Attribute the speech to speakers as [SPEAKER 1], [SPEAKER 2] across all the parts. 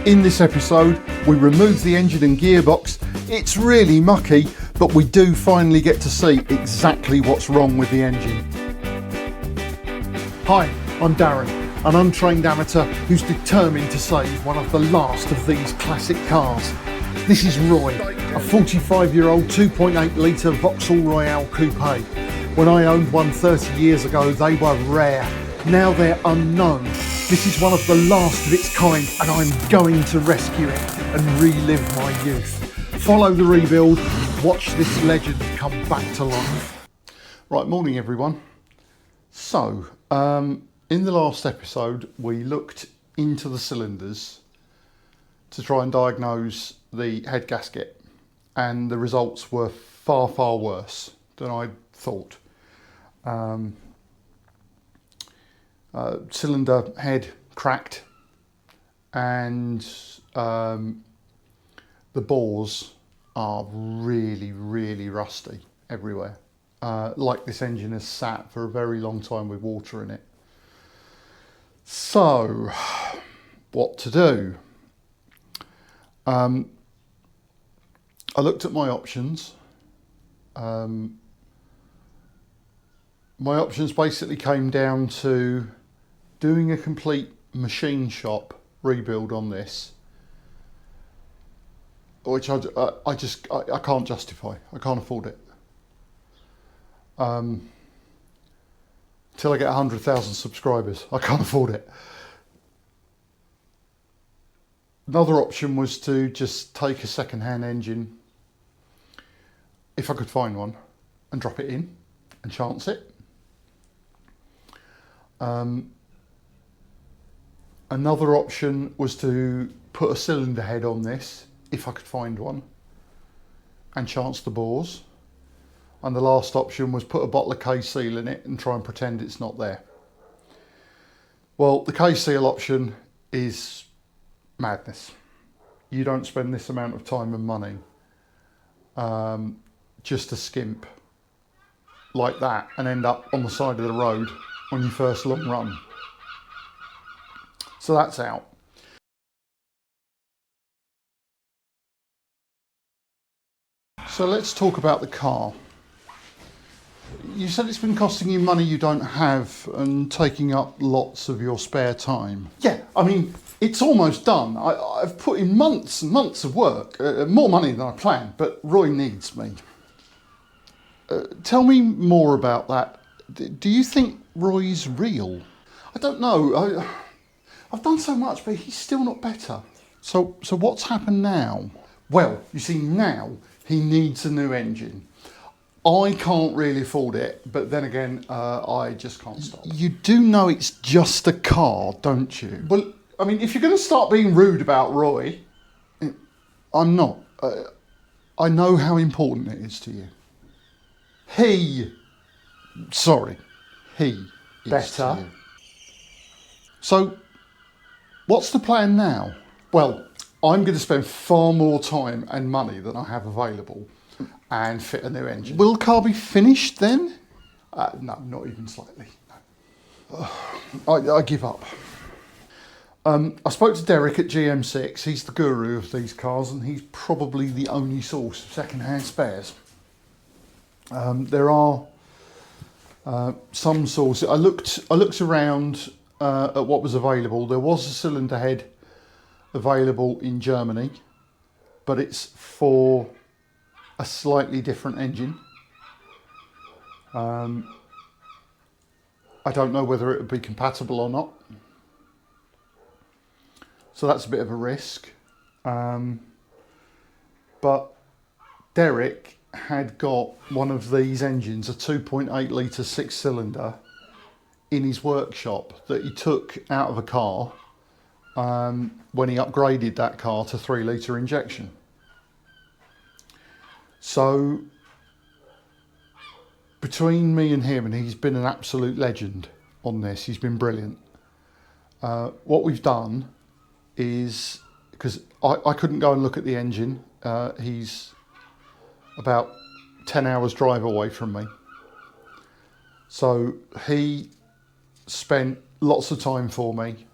[SPEAKER 1] In this episode, we remove the engine and gearbox. It's really mucky, but we do finally get to see exactly what's wrong with the engine. Hi, I'm Darren, an untrained amateur who's determined to save one of the last of these classic cars. This is Roy, a 45-year-old 2.8 litre Vauxhall Royale coupe. When I owned one 30 years ago, they were rare. Now they're unknown. This is one of the last of its kind, and I'm going to rescue it and relive my youth. Follow the rebuild, watch this legend come back to life. Right, morning everyone. So, in the last episode, we looked into the cylinders to try and diagnose the head gasket, and the results were far, far worse than I thought. Cylinder head cracked, and the bores are really, really rusty everywhere. Like this engine has sat for a very long time with water in it. So, what to do? I looked at my options. My options basically came down to doing a complete machine shop rebuild on this, which I can't justify. I can't afford it. Till I get 100,000 subscribers, I can't afford it. Another option was to just take a second-hand engine, if I could find one, and drop it in and chance it. Another option was to put a cylinder head on this, if I could find one, and chance the bores. And the last option was put a bottle of K-Seal in it and try and pretend it's not there. Well, the K-Seal option is madness. You don't spend this amount of time and money just to skimp like that and end up on the side of the road on your first long run. So that's out. So let's talk about the car. You said it's been costing you money you don't have and taking up lots of your spare time. Yeah, I mean, it's almost done. I've put in months and months of work, more money than I planned, but Roy needs me. Tell me more about that. Do you think Roy's real? I don't know. I've done so much, but he's still not better. So what's happened now? Well, you see, now he needs a new engine. I can't really afford it, but then again, I just can't stop. You do know it's just a car, don't you? Well, I mean, if you're going to start being rude about Roy, I'm not. I know how important it is to you. He is better. To you. So, what's the plan now? Well, I'm going to spend far more time and money than I have available and fit a new engine. Will the car be finished then? No, not even slightly. No. I give up. I spoke to Derek at GM6. He's the guru of these cars, and he's probably the only source of second-hand spares. There are some sources. I looked around at what was available. There was a cylinder head available in Germany, but it's for a slightly different engine. I don't know whether it would be compatible or not. So that's a bit of a risk. But Derek had got one of these engines, a 2.8 litre 6-cylinder, in his workshop that he took out of a car when he upgraded that car to 3 litre injection. So between me and him, and he's been an absolute legend on this, he's been brilliant. What we've done is, because I couldn't go and look at the engine, he's about 10 hours drive away from me. So he spent lots of time for me.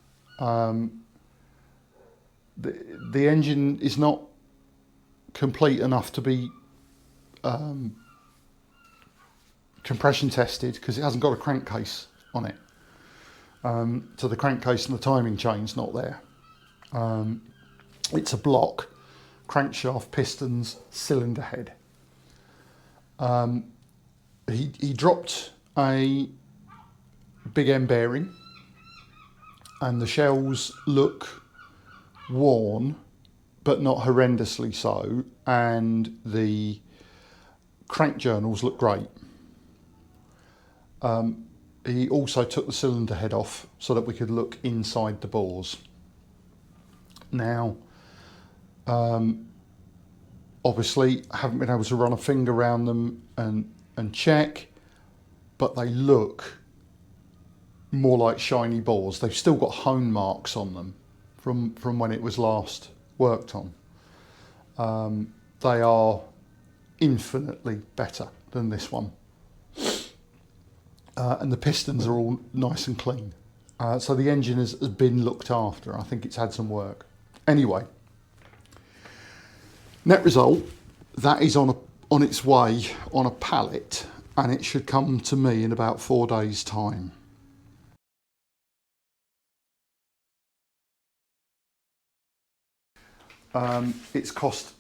[SPEAKER 1] the engine is not complete enough to be compression tested because it hasn't got a crankcase on it. So the crankcase and the timing chain's not there. It's a block, crankshaft, pistons, cylinder head. He dropped a big end bearing and the shells look worn, but not horrendously so, and the crank journals look great. He also took the cylinder head off so that we could look inside the bores. Now, obviously I haven't been able to run a finger around them and check, but they look more like shiny bores. They've still got hone marks on them from when it was last worked on. They are infinitely better than this one. And the pistons are all nice and clean. So the engine has been looked after. I think it's had some work. Anyway, net result, that is on its way on a pallet, and it should come to me in about 4 days' time. It's cost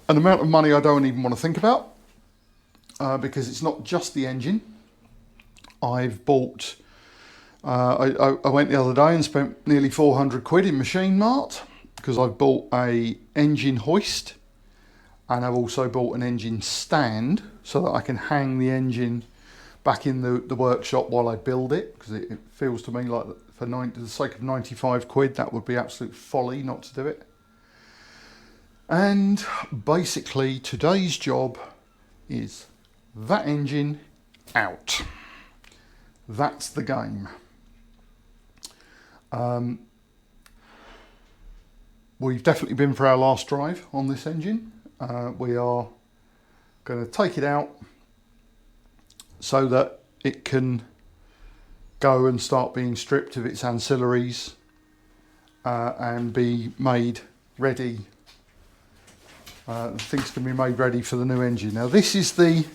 [SPEAKER 1] an amount of money I don't even want to think about, because it's not just the engine. I've bought, I went the other day and spent nearly 400 quid in Machine Mart because I've bought a engine hoist, and I've also bought an engine stand so that I can hang the engine back in the workshop while I build it, because it feels to me like for the sake of 95 quid that would be absolute folly not to do it. And basically today's job is that engine out. That's the game. We've definitely been for our last drive on this engine. We are going to take it out so that it can go and start being stripped of its ancillaries and be made ready. Things can be made ready for the new engine. Now this is the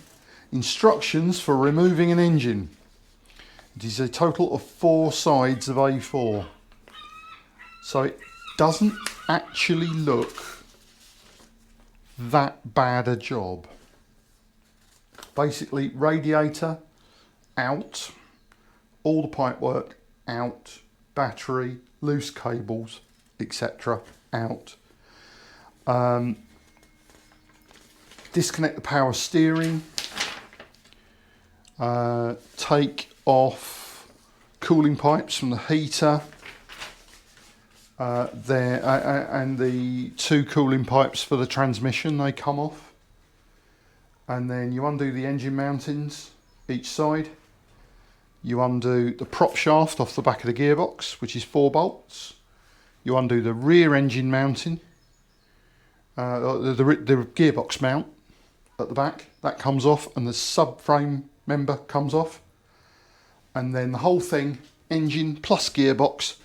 [SPEAKER 1] instructions for removing an engine. It is a total of 4 sides of A4. So it doesn't actually look that bad a job. Basically, radiator out, all the pipework out, battery, loose cables, etc. out. Disconnect the power steering, take off cooling pipes from the heater, and the 2 cooling pipes for the transmission, they come off. And then you undo the engine mountings each side. You undo the prop shaft off the back of the gearbox, which is 4 bolts. You undo the rear engine mounting, the gearbox mount at the back, that comes off, and the subframe member comes off. And then the whole thing, engine plus gearbox,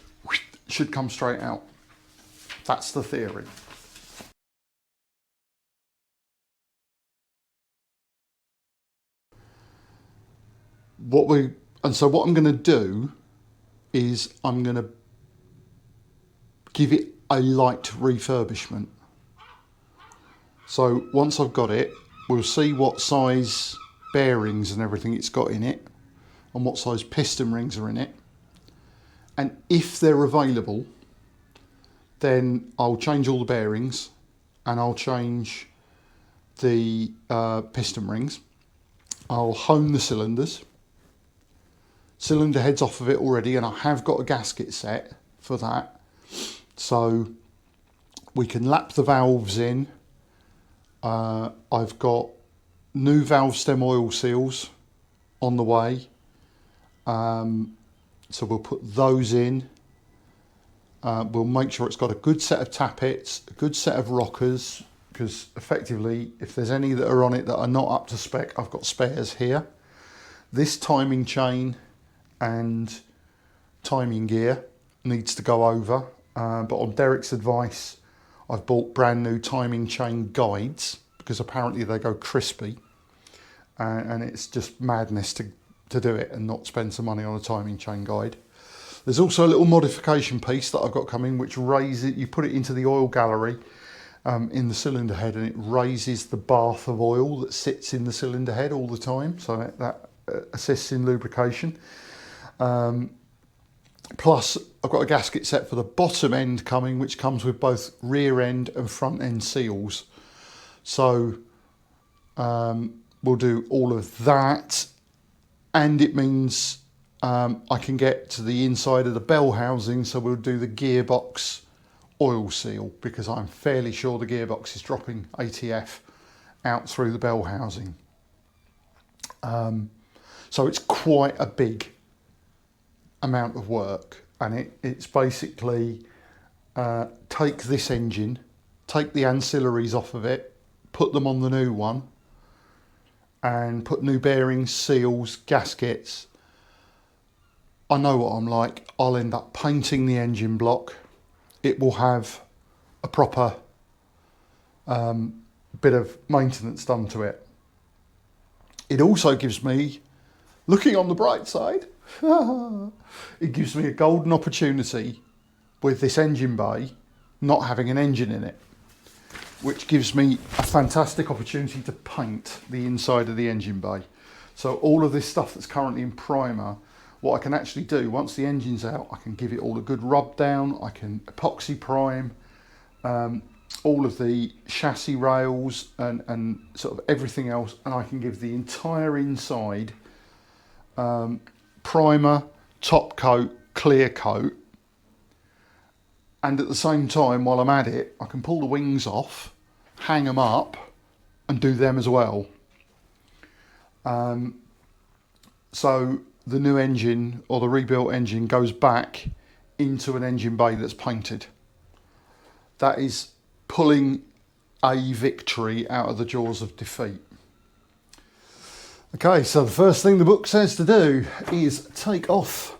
[SPEAKER 1] should come straight out. That's the theory. What I'm going to do is I'm going to give it a light refurbishment. So once I've got it, we'll see what size bearings and everything it's got in it, and what size piston rings are in it. And if they're available, then I'll change all the bearings and I'll change the piston rings. I'll hone the cylinders. Cylinder heads off of it already, and I have got a gasket set for that. So we can lap the valves in. I've got new valve stem oil seals on the way. So we'll put those in. We'll make sure it's got a good set of tappets, a good set of rockers, because effectively, if there's any that are on it that are not up to spec, I've got spares here. This timing chain and timing gear needs to go over but on Derek's advice, I've bought brand new timing chain guides because apparently they go crispy, and it's just madness to do it and not spend some money on a timing chain guide. There's also a little modification piece that I've got coming, which raises, you put it into the oil gallery in the cylinder head, and it raises the bath of oil that sits in the cylinder head all the time, so that assists in lubrication. Plus I've got a gasket set for the bottom end coming, which comes with both rear end and front end seals. So we'll do all of that, and it means I can get to the inside of the bell housing, so we'll do the gearbox oil seal, because I'm fairly sure the gearbox is dropping ATF out through the bell housing. So it's quite a big amount of work, and it's basically take this engine, take the ancillaries off of it, put them on the new one, and put new bearings, seals, gaskets. I know what I'm like. I'll end up painting the engine block. It will have a proper bit of maintenance done to it. It also gives me, looking on the bright side, it gives me a golden opportunity with this engine bay not having an engine in it, which gives me a fantastic opportunity to paint the inside of the engine bay. So all of this stuff that's currently in primer, what I can actually do once the engine's out, I can give it all a good rub down, I can epoxy prime all of the chassis rails and sort of everything else, and I can give the entire inside primer, top coat, clear coat, and at the same time, while I'm at it, I can pull the wings off, hang them up, and do them as well. So the new engine, or the rebuilt engine, goes back into an engine bay that's painted. That is pulling a victory out of the jaws of defeat. Okay, so the first thing the book says to do is take off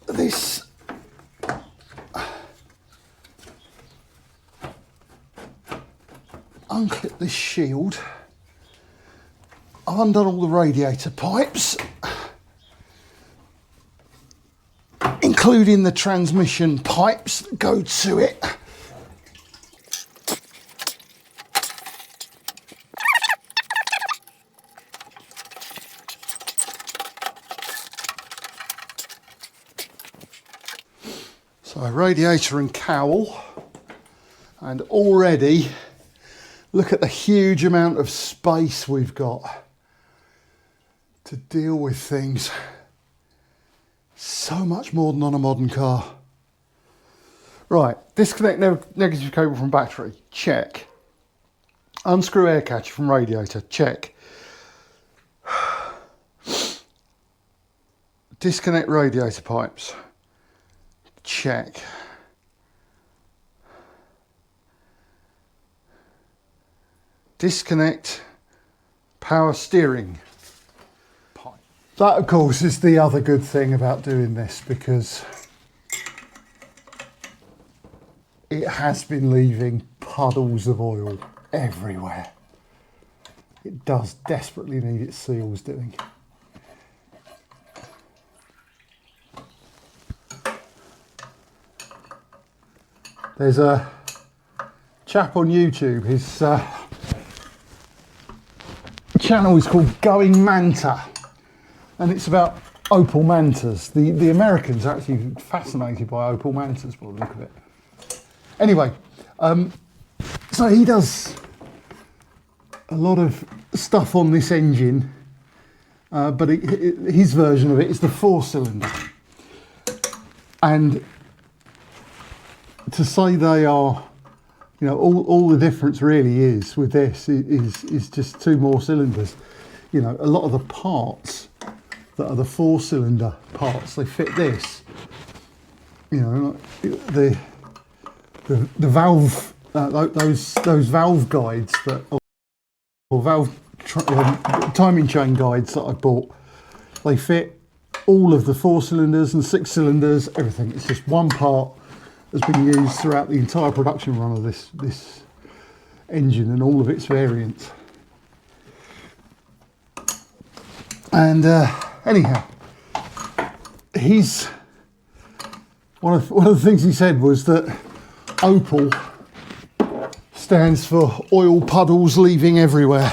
[SPEAKER 1] this unclip this shield. I've undone all the radiator pipes, including the transmission pipes that go to it. So radiator and cowl, and already look at the huge amount of space we've got to deal with things. So much more than on a modern car. Right, disconnect negative cable from battery, check. Unscrew air catcher from radiator, check. Disconnect radiator pipes, check. Disconnect power steering pipe. That, of course, is the other good thing about doing this, because it has been leaving puddles of oil everywhere. It does desperately need its seals doing. There's a chap on YouTube, his channel is called Going Manta, and it's about Opel Mantas. The Americans are actually fascinated by Opel Mantas by the look of it. Anyway, so he does a lot of stuff on this engine, but his version of it is the 4-cylinder. And to say they are, you know, all the difference really is with this is just 2 more cylinders. You know, a lot of the parts that are the 4-cylinder parts, they fit this. You know, the valve, those valve guides that, or valve timing chain guides that I bought, they fit all of the 4 cylinders and 6 cylinders, everything. It's just one part has been used throughout the entire production run of this engine and all of its variants. And anyhow, one of the things he said was that Opal stands for oil puddles leaving everywhere,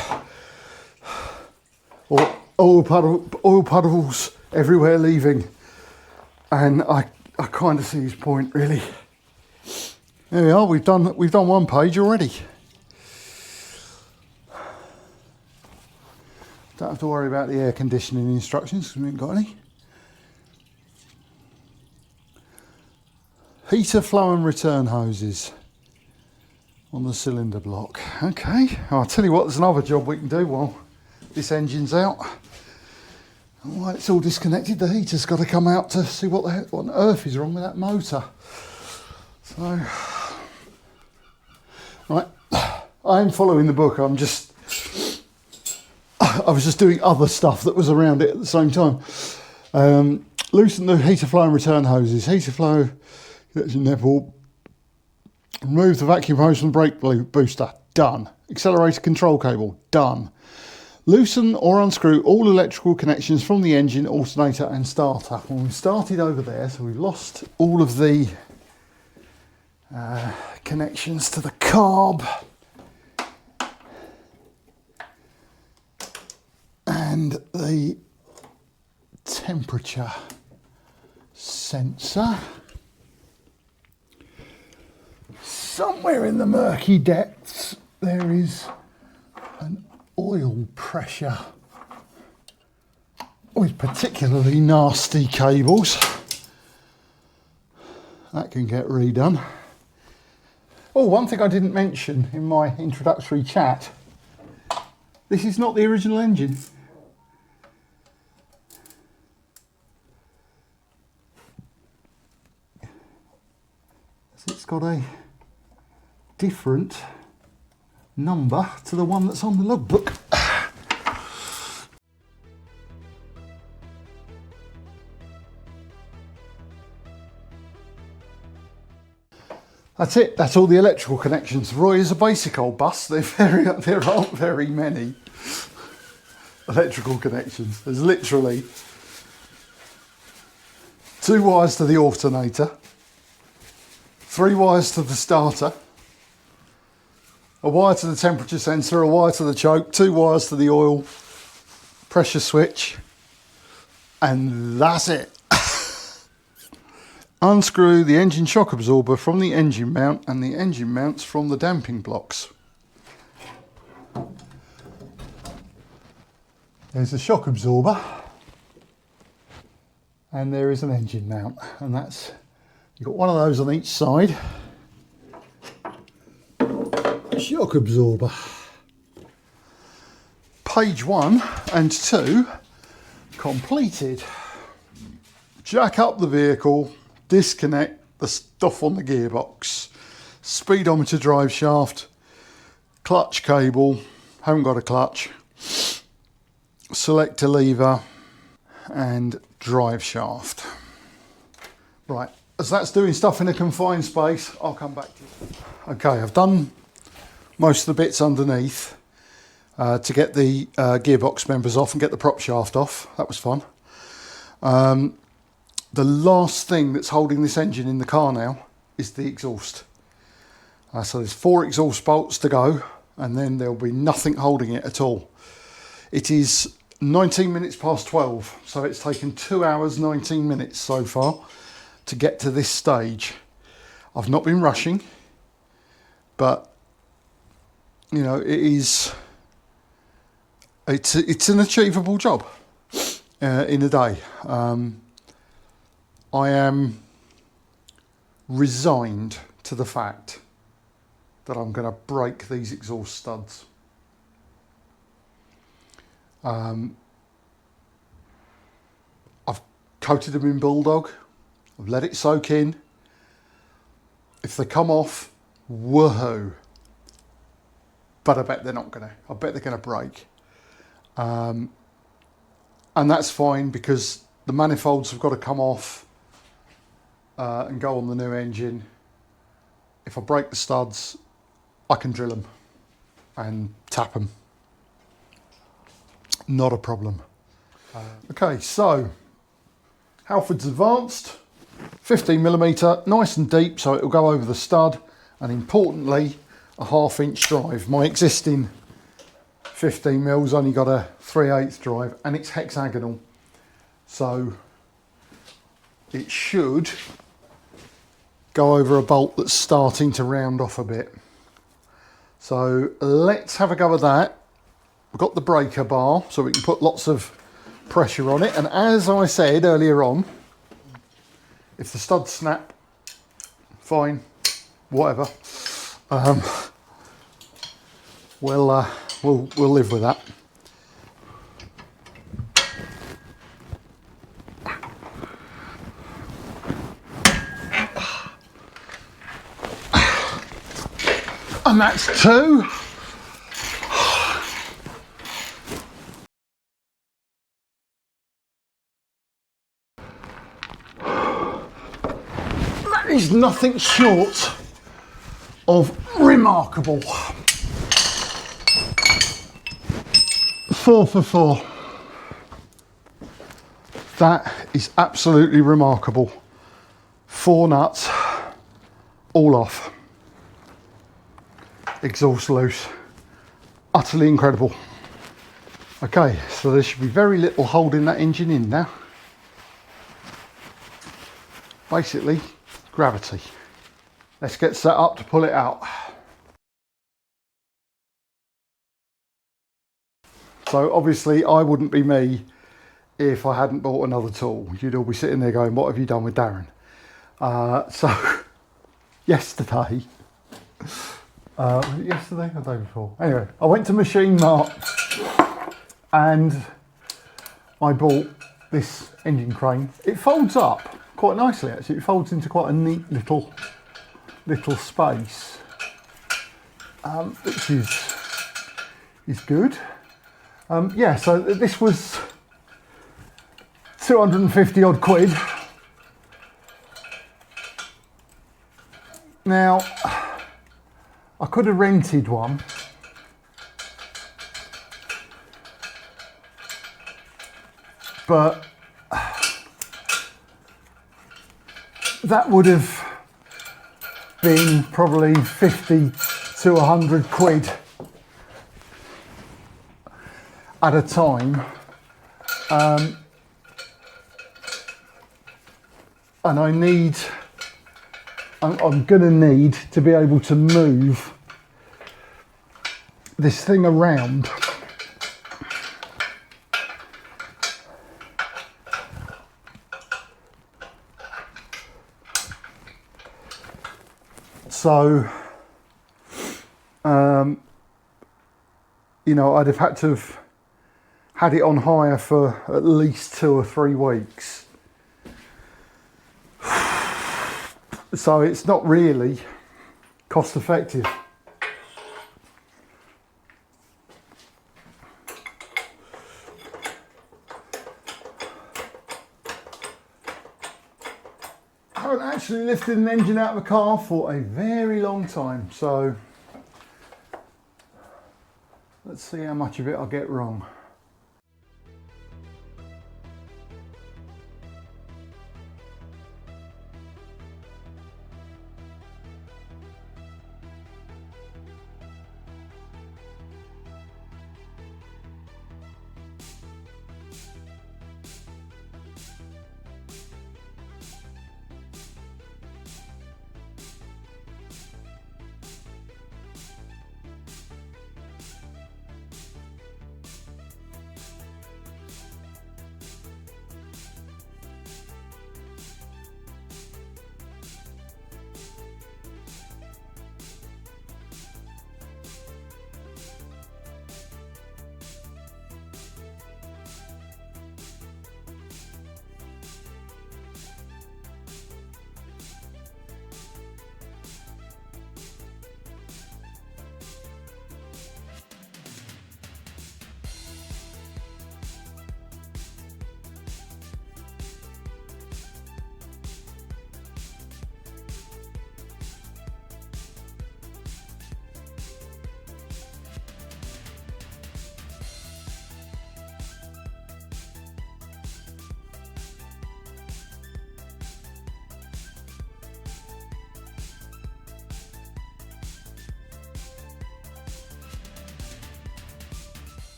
[SPEAKER 1] or oil puddles everywhere leaving, and I kind of see his point, really. There we are. We've done one page already. Don't have to worry about the air conditioning instructions because we haven't got any. Heater flow and return hoses on the cylinder block. Okay, I'll tell you what, there's another job we can do while this engine's out. While it's all disconnected, the heater's got to come out to see what on earth is wrong with that motor. So, right, I'm following the book. I was just doing other stuff that was around it at the same time. Loosen the heater flow and return hoses. Heater flow, nipple. Remove the vacuum hose from the brake booster. Done. Accelerator control cable. Done. Loosen or unscrew all electrical connections from the engine, alternator and starter. Well, we started over there, so we've lost all of the connections to the carb and the temperature sensor. Somewhere in the murky depths there is an oil pressure with particularly nasty cables. That can get redone. Oh, one thing I didn't mention in my introductory chat, this is not the original engine. It's got a different number to the one that's on the logbook. That's it, that's all the electrical connections. Roy is a basic old bus. There aren't very many electrical connections. There's literally 2 wires to the alternator, 3 wires to the starter, a wire to the temperature sensor, a wire to the choke, 2 wires to the oil pressure switch, and that's it. Unscrew the engine shock absorber from the engine mount and the engine mounts from the damping blocks. There's a shock absorber and there is an engine mount, and that's, you've got one of those on each side. Shock absorber. Page 1 and 2 completed. Jack up the vehicle, disconnect the stuff on the gearbox, speedometer drive shaft, clutch cable, haven't got a clutch, selector lever and drive shaft. Right, as that's doing stuff in a confined space, I'll come back to you. Okay, I've done most of the bits underneath to get the gearbox members off and get the prop shaft off. That was fun. The last thing that's holding this engine in the car now is the exhaust. So there's 4 exhaust bolts to go, and then there'll be nothing holding it at all. It is 19 minutes past 12, so it's taken 2 hours 19 minutes so far to get to this stage. I've not been rushing, but you know, it's an achievable job in a day. I am resigned to the fact that I'm going to break these exhaust studs. I've coated them in Bulldog. I've let it soak in. If they come off, woohoo. But I bet they're not going to. I bet they're going to break. And that's fine, because the manifolds have got to come off and go on the new engine. If I break the studs, I can drill them and tap them. Not a problem. Okay, so Halford's Advanced, 15mm, nice and deep, so it'll go over the stud, and importantly, a 1/2 inch drive. My existing 15mm only got a 3/8 drive, and it's hexagonal, so it should go over a bolt that's starting to round off a bit. So let's have a go at that. We've got the breaker bar, so we can put lots of pressure on it, and as I said earlier on, if the studs snap, fine, whatever. We'll live with that. And that's 2. That is nothing short of remarkable. 4 for 4. That is absolutely remarkable. 4 nuts, all off. Exhaust loose. Utterly incredible. Okay, so there should be very little holding that engine in now. Basically, gravity. Let's get set up to pull it out. So obviously I wouldn't be me if I hadn't bought another tool. You'd all be sitting there going, what have you done with Darren? So yesterday, was it yesterday or the day before? Anyway, I went to Machine Mart and I bought this engine crane. It folds up quite nicely actually. It folds into quite a neat little space, which is good. Yeah, so this was 250 odd quid. Now, I could have rented one, but that would have been probably 50 to 100 quid at a time, and I'm gonna need to be able to move this thing around. So, you know, I'd have had to have had it on hire for at least 2 or 3 weeks. So it's not really cost effective. I haven't actually lifted an engine out of a car for a very long time, so let's see how much of it I get wrong.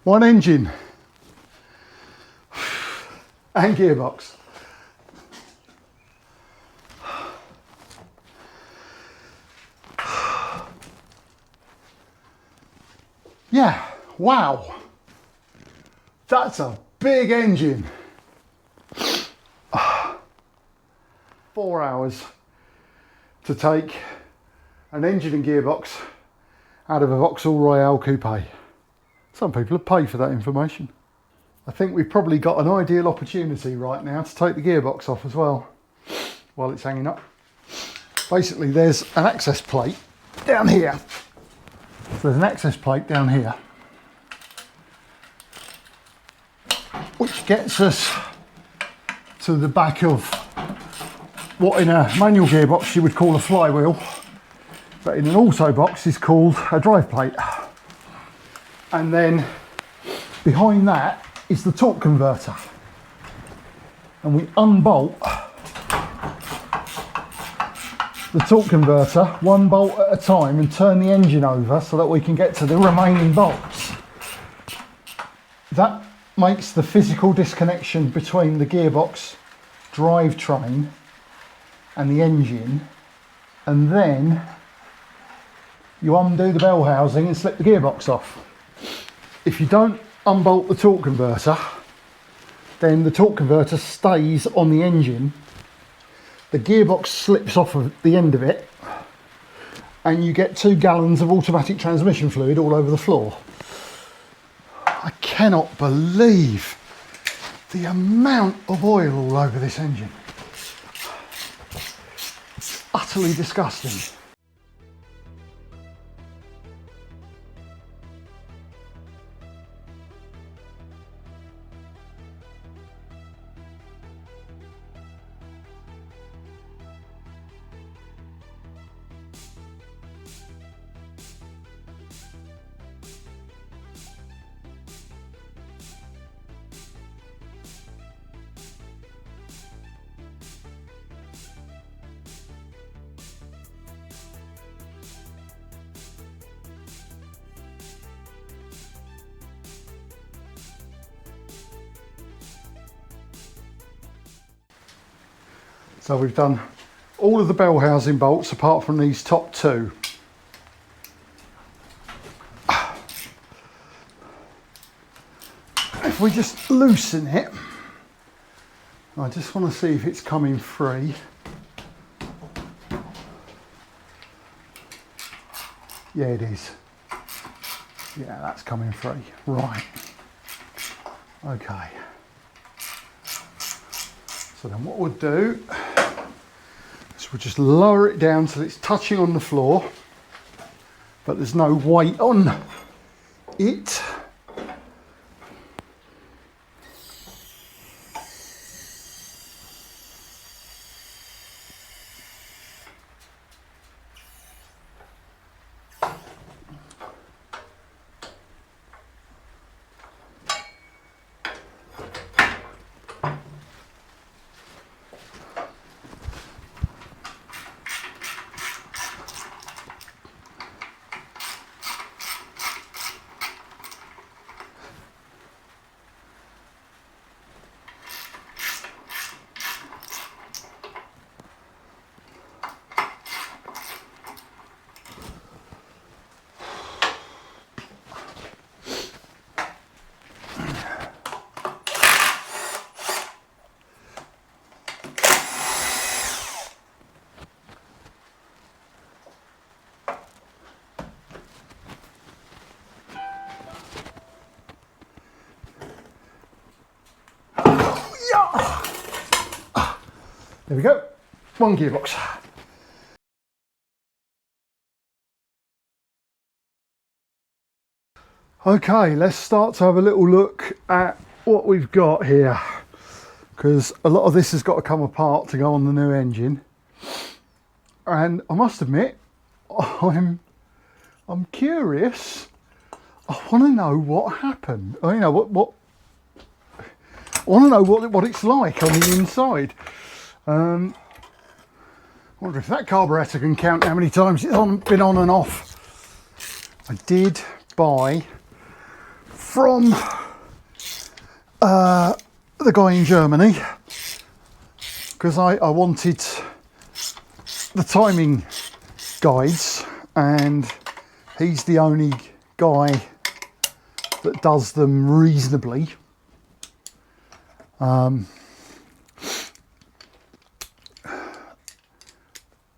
[SPEAKER 1] one engine and gearbox. Yeah, wow, that's a big engine. 4 hours to take an engine and gearbox out of a Vauxhall Royale coupe. Some people have paid for that information. I think we've probably got an ideal opportunity right now to take the gearbox off as well while it's hanging up. Basically, there's an access plate down here. So there's an access plate down here which gets us to the back of what in a manual gearbox you would call a flywheel, but in an auto box is called a drive plate. And then behind that is the torque converter, and we unbolt the torque converter one bolt at a time and turn the engine over so that we can get to the remaining bolts. That makes the physical disconnection between the gearbox drivetrain and the engine, and then you undo the bell housing and slip the gearbox off. If you don't unbolt the torque converter, then the torque converter stays on the engine, the gearbox slips off of the end of it, and you get 2 gallons of automatic transmission fluid all over the floor. I cannot believe the amount of oil all over this engine. It's utterly disgusting. So we've done all of the bell housing bolts apart from these top 2. If we just loosen it, I just want to see if it's coming free. Yeah, it is. Yeah, that's coming free. Right. Okay. So then what we'll do is we'll just lower it down so it's touching on the floor, but there's no weight on it. There we go, 1 gearbox. Okay, let's start to have a little look at what we've got here, because a lot of this has got to come apart to go on the new engine. And I must admit, I'm curious. I want to know what happened. I want to know what it's like on the inside. I wonder if that carburettor can count how many times it's been on and off. I did buy from the guy in Germany, because I wanted the timing guides, and he's the only guy that does them reasonably.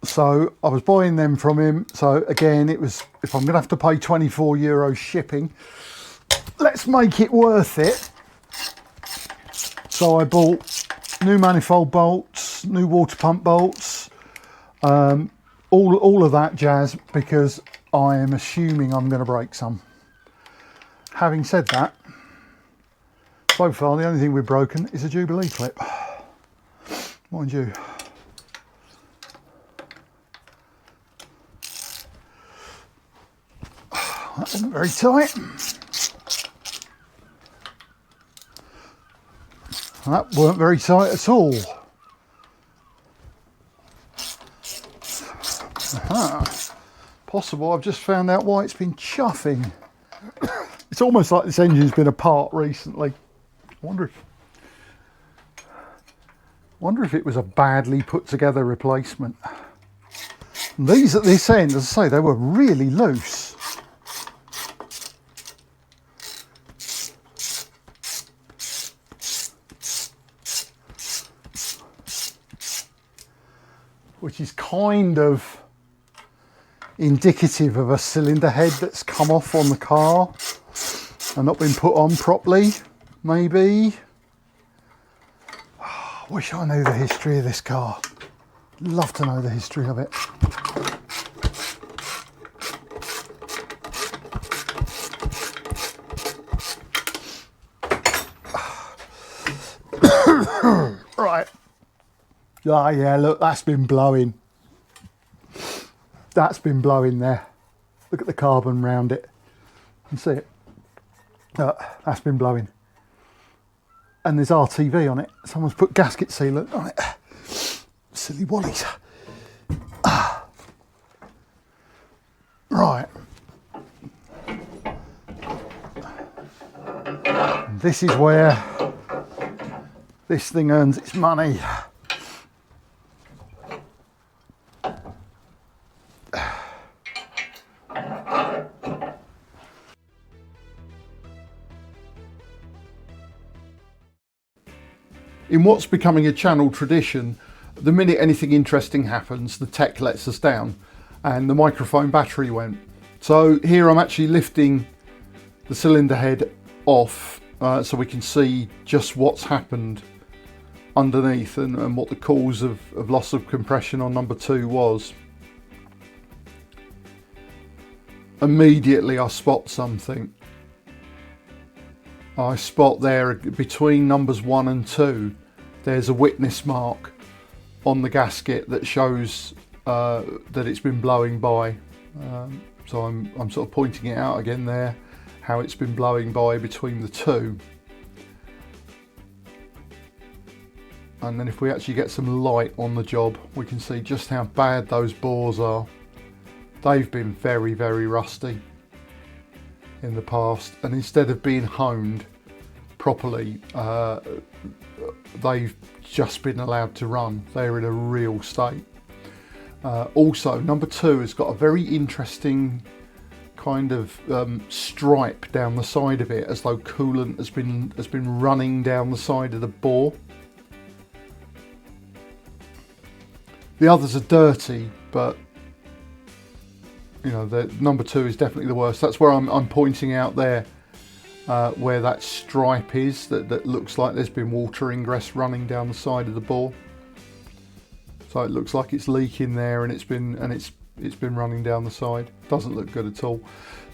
[SPEAKER 1] So I was buying them from him. So again, it was, if I'm going to have to pay €24 shipping, let's make it worth it. So I bought new manifold bolts, new water pump bolts, all of that jazz, because I am assuming I'm going to break some. Having said that, so far the only thing we've broken is a Jubilee clip. Mind you. That wasn't very tight. That weren't very tight at all. Aha. Possible I've just found out why it's been chuffing. It's almost like this engine's been apart recently. I wonder if it was a badly put together replacement. And these at this end, as I say, they were really loose. Which is kind of indicative of a cylinder head that's come off on the car and not been put on properly, maybe. Oh, wish I knew the history of this car. Love to know the history of it. Right. Ah, yeah, look, that's been blowing. That's been blowing there. Look at the carbon round it. You can see it. That's been blowing. And there's RTV on it. Someone's put gasket sealant on it. Silly wallies. Right. This is where this thing earns its money. In what's becoming a channel tradition, the minute anything interesting happens, the tech lets us down, and the microphone battery went. So here I'm actually lifting the cylinder head off so we can see just what's happened underneath and what the cause of loss of compression on number 2 was. Immediately I spot something. I spot there between numbers 1 and 2 there's a witness mark on the gasket that shows that it's been blowing by. So I'm sort of pointing it out again there, how it's been blowing by between the 2. And then if we actually get some light on the job, we can see just how bad those bores are. They've been very, very rusty in the past, and instead of being honed properly, they've just been allowed to run. They're in a real state. Also, number 2 has got a very interesting kind of stripe down the side of it, as though coolant has been running down the side of the bore. The others are dirty, but you know, the number 2 is definitely the worst. That's where I'm pointing out there, where that stripe is, that looks like there's been water ingress running down the side of the bore. So it looks like it's leaking there, and it's been running down the side. Doesn't look good at all.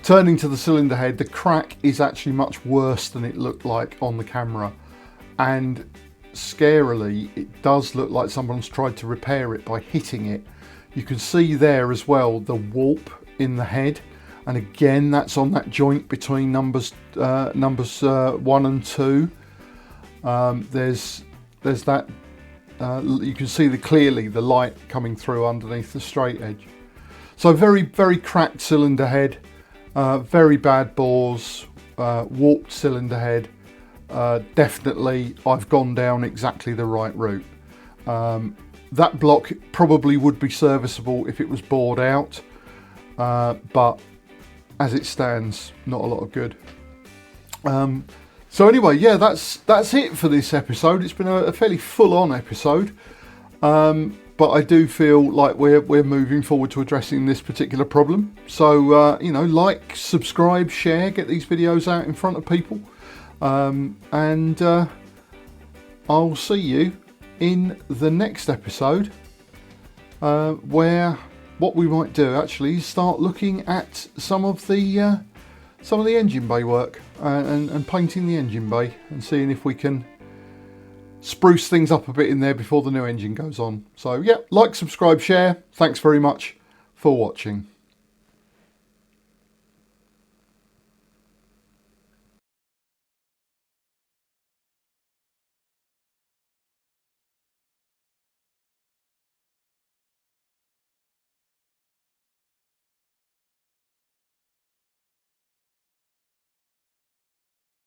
[SPEAKER 1] Turning to the cylinder head, the crack is actually much worse than it looked like on the camera, and scarily, it does look like someone's tried to repair it by hitting it. You can see there as well the warp in the head, and again that's on that joint between numbers 1 and 2. There's that. You can see clearly the light coming through underneath the straight edge. So very, very cracked cylinder head, very bad bores, warped cylinder head. Definitely I've gone down exactly the right route. That block probably would be serviceable if it was bored out, but as it stands, not a lot of good. So anyway, yeah, that's it for this episode. It's been a fairly full-on episode, but I do feel like we're moving forward to addressing this particular problem. So you know, like, subscribe, share, get these videos out in front of people, and I'll see you in the next episode, where what we might do actually is start looking at some of the engine bay work, and painting the engine bay and seeing if we can spruce things up a bit in there before the new engine goes on. So yeah, like, subscribe, share. Thanks very much for watching.